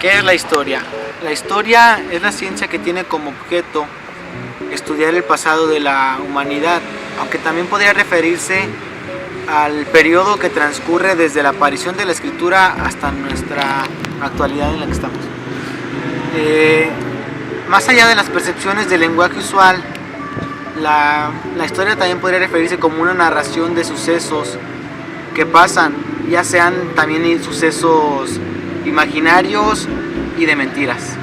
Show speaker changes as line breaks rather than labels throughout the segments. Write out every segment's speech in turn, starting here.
¿Qué es la historia? La historia es la ciencia que tiene como objeto estudiar el pasado de la humanidad, aunque también podría referirse al periodo que transcurre desde la aparición de la escritura hasta nuestra actualidad en la que estamos. Más allá de las percepciones del lenguaje usual, la historia también podría referirse como una narración de sucesos que pasan, ya sean también sucesos imaginarios y de mentiras.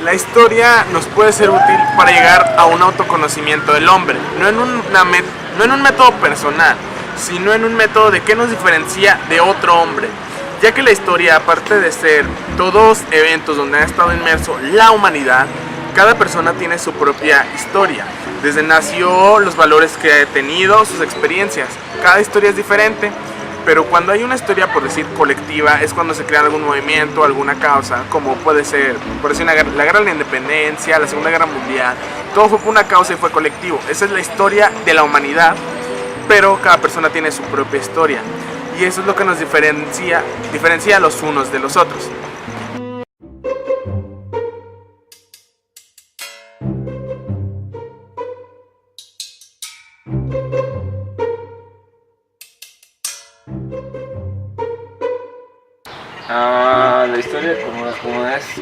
La historia nos puede ser útil para llegar a un autoconocimiento del hombre, no en un método personal, sino en un método de qué nos diferencia de otro hombre, ya que la historia, aparte de ser todos eventos donde ha estado inmerso la humanidad, cada persona tiene su propia historia. Desde nació, los valores que ha tenido, sus experiencias. Cada historia es diferente, pero cuando hay una historia, por decir, colectiva, es cuando se crea algún movimiento, alguna causa, como puede ser, por decir, la guerra de la independencia, la Segunda Guerra Mundial. Todo fue por una causa y fue colectivo. Esa es la historia de la humanidad, pero cada persona tiene su propia historia. Y eso es lo que nos diferencia a los unos de los otros.
La historia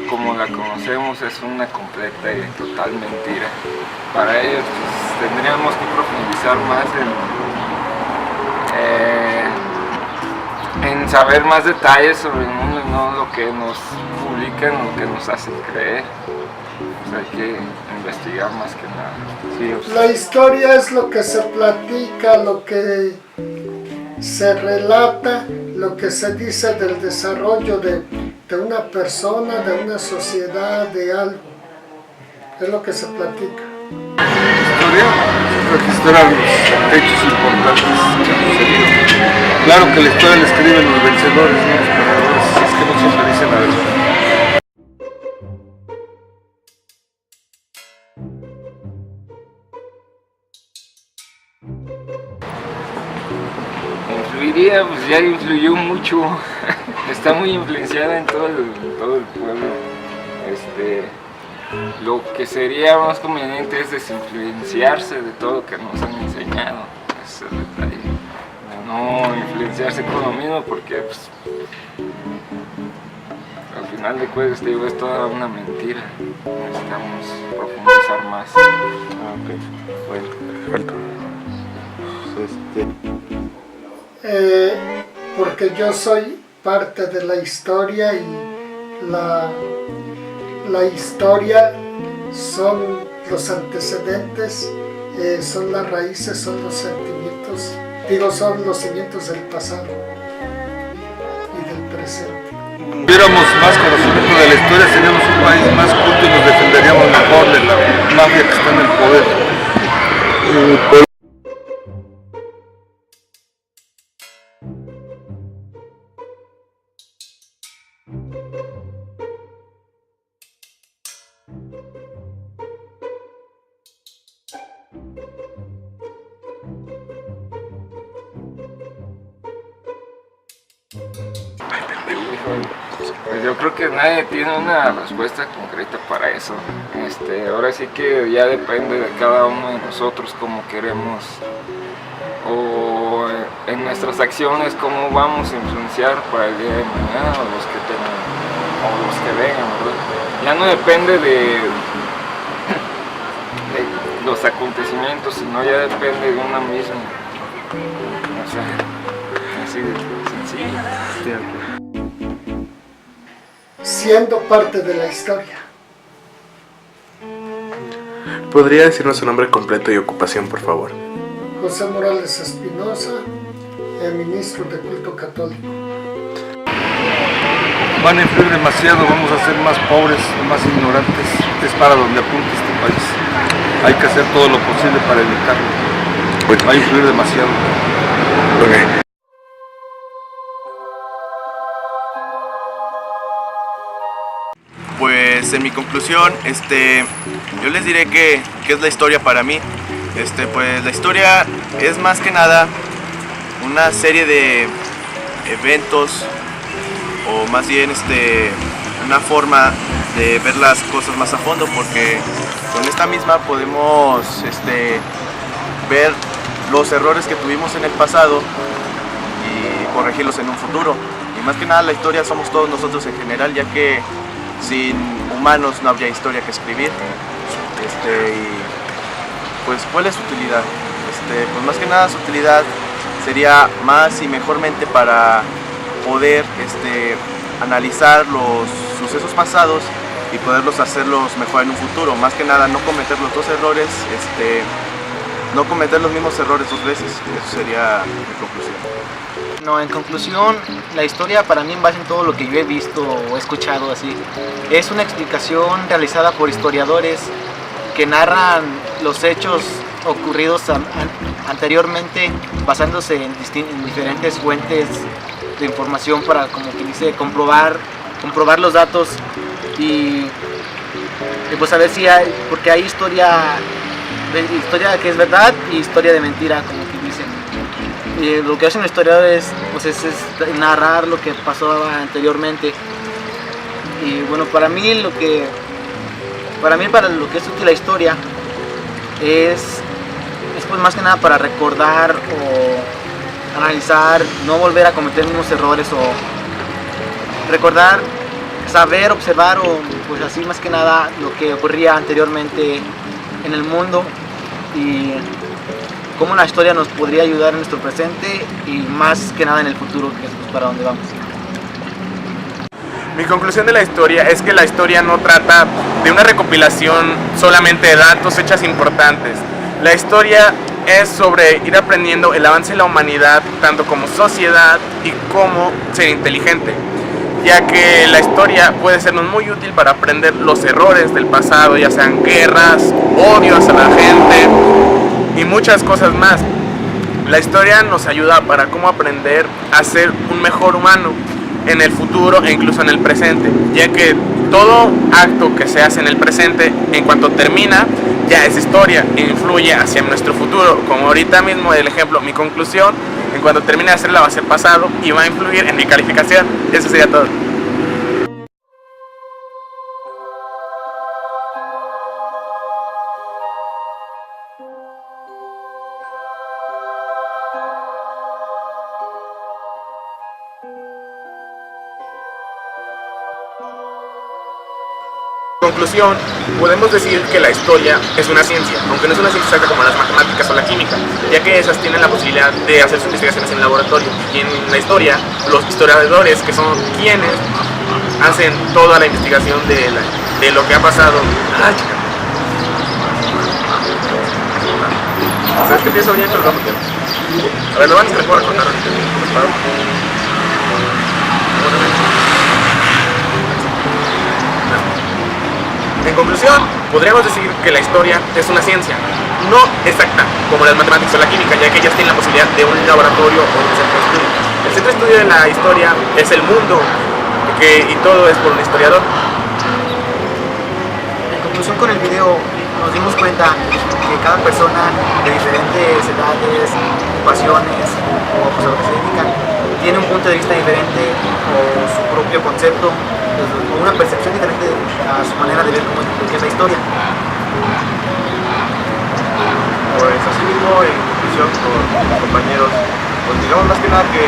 como la conocemos es una completa y total mentira. Para ello pues, tendríamos que profundizar más en saber más detalles sobre el mundo y no lo que nos publican, lo que nos hacen creer. Pues hay que investigar más que nada. Sí,
la historia es lo que se platica, lo que se relata, lo que se dice del desarrollo de una persona, de una sociedad, de algo. Es lo que se platica.
Historia registra los hechos importantes que han sucedido. Claro que la historia la escriben los vencedores, no los perdedores, es que no siempre dicen la verdad.
Influiría, pues ya influyó mucho, está muy influenciada en todo el pueblo. Lo que sería más conveniente es desinfluenciarse de todo lo que nos han enseñado, ese es el detalle. No influenciarse con lo mismo porque pues, al final de cuentas es toda una mentira. Necesitamos profundizar más.
Ok, bueno, perfecto.
Porque yo soy parte de la historia y la historia son los antecedentes, son las raíces, son los sentimientos, son los cimientos del pasado y del presente.
Si tuviéramos más conocimiento de la historia, seríamos un país más culto y nos defenderíamos mejor de la mafia que está en el poder.
Pues yo creo que nadie tiene una respuesta concreta para eso. Ahora sí que ya depende de cada uno de nosotros cómo queremos o en nuestras acciones cómo vamos a influenciar para el día de mañana o los que tengan o los que vengan, ¿verdad? Ya no depende de los acontecimientos, sino ya depende de uno mismo. O sea, así de sencillo.
Siendo parte de la historia.
¿Podría decirnos su nombre completo y ocupación, por favor?
José Morales Espinosa, ministro de Culto Católico.
Van a influir demasiado, vamos a ser más pobres, más ignorantes. Es para donde apunta este país. Hay que hacer todo lo posible para evitarlo. Va a influir demasiado.
Okay. Pues
Pues en mi conclusión, yo les diré que es la historia para mí. Pues la historia es más que nada una serie de eventos, o más bien una forma de ver las cosas más a fondo, porque con esta misma podemos ver los errores que tuvimos en el pasado y corregirlos en un futuro. Y más que nada la historia somos todos nosotros en general, ya que sin humanos no habría historia que escribir. Y pues ¿cuál es su utilidad? Pues más que nada su utilidad sería más y mejormente para poder analizar los sucesos pasados y poderlos hacerlos mejor en un futuro. Más que nada no cometer los dos errores, no cometer los mismos errores dos veces. Eso sería mi conclusión.
No, en conclusión, la historia para mí, en base en todo lo que yo he visto o he escuchado así, es una explicación realizada por historiadores que narran los hechos ocurridos anteriormente, basándose en diferentes fuentes de información para, como que dice, comprobar los datos y pues a ver si hay, porque hay historia que es verdad y historia de mentira, como que dicen. Y lo que hacen los historiadores pues es narrar lo que pasó anteriormente. Y bueno, para lo que es útil la historia es pues más que nada para recordar o analizar, no volver a cometer los mismos errores, o recordar, saber, observar, o pues así más que nada lo que ocurría anteriormente en el mundo y cómo la historia nos podría ayudar en nuestro presente y más que nada en el futuro, que es pues para dónde vamos.
Mi conclusión de la historia es que la historia no trata de una recopilación solamente de datos, fechas importantes. La historia es sobre ir aprendiendo el avance de la humanidad, tanto como sociedad y como ser inteligente, ya que la historia puede sernos muy útil para aprender los errores del pasado, ya sean guerras, odios a la gente y muchas cosas más. La historia nos ayuda para cómo aprender a ser un mejor humano en el futuro e incluso en el presente, ya que todo acto que se hace en el presente, en cuanto termina, ya es historia e influye hacia nuestro futuro. Como ahorita mismo el ejemplo, mi conclusión, en cuanto termine de hacerla va a ser pasado y va a influir en mi calificación. Eso sería todo. En conclusión, podemos decir que la historia es una ciencia, aunque no es una ciencia exacta como las matemáticas o la química, ya que esas tienen la posibilidad de hacer sus investigaciones en el laboratorio. Y en la historia, los historiadores, que son quienes hacen toda la investigación de lo que ha pasado. ¿Sabes qué pienso bien? Perdón. A ver, lo van a puedo contar ahorita. En conclusión, podríamos decir que la historia es una ciencia, no exacta como las matemáticas o la química, ya que ellas tienen la posibilidad de un laboratorio o un centro de estudio. El centro de estudio de la historia es el mundo, y todo es por un historiador.
En conclusión, con el video nos dimos cuenta que cada persona de diferentes edades, ocupaciones o pues, a lo que se dedican, tiene un punto de vista diferente o su propio concepto o una percepción diferente a su manera de ver cómo es la historia.
Pues así mismo, en conclusión con mis compañeros, pues digamos más que nada que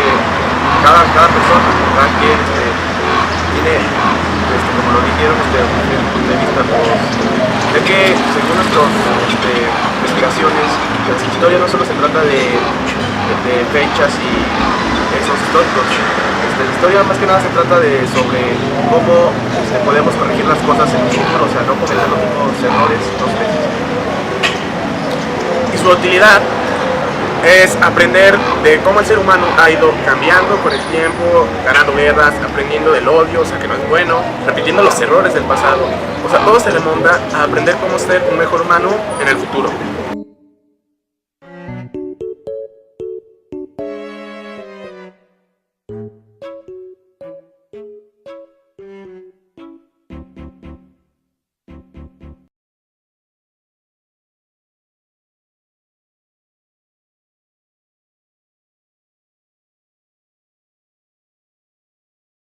cada persona, cada quien tiene, como lo dijeron, un punto de vista, ya que según nuestras investigaciones, la historia no solo se trata de fechas y hechos históricos. La historia más que nada se trata sobre cómo podemos corregir las cosas en el futuro, o sea, no cometer los mismos errores dos veces.
Y su utilidad es aprender de cómo el ser humano ha ido cambiando con el tiempo, ganando guerras, aprendiendo del odio, o sea que no es bueno, repitiendo los errores del pasado. O sea, todo se remonta a aprender cómo ser un mejor humano en el futuro.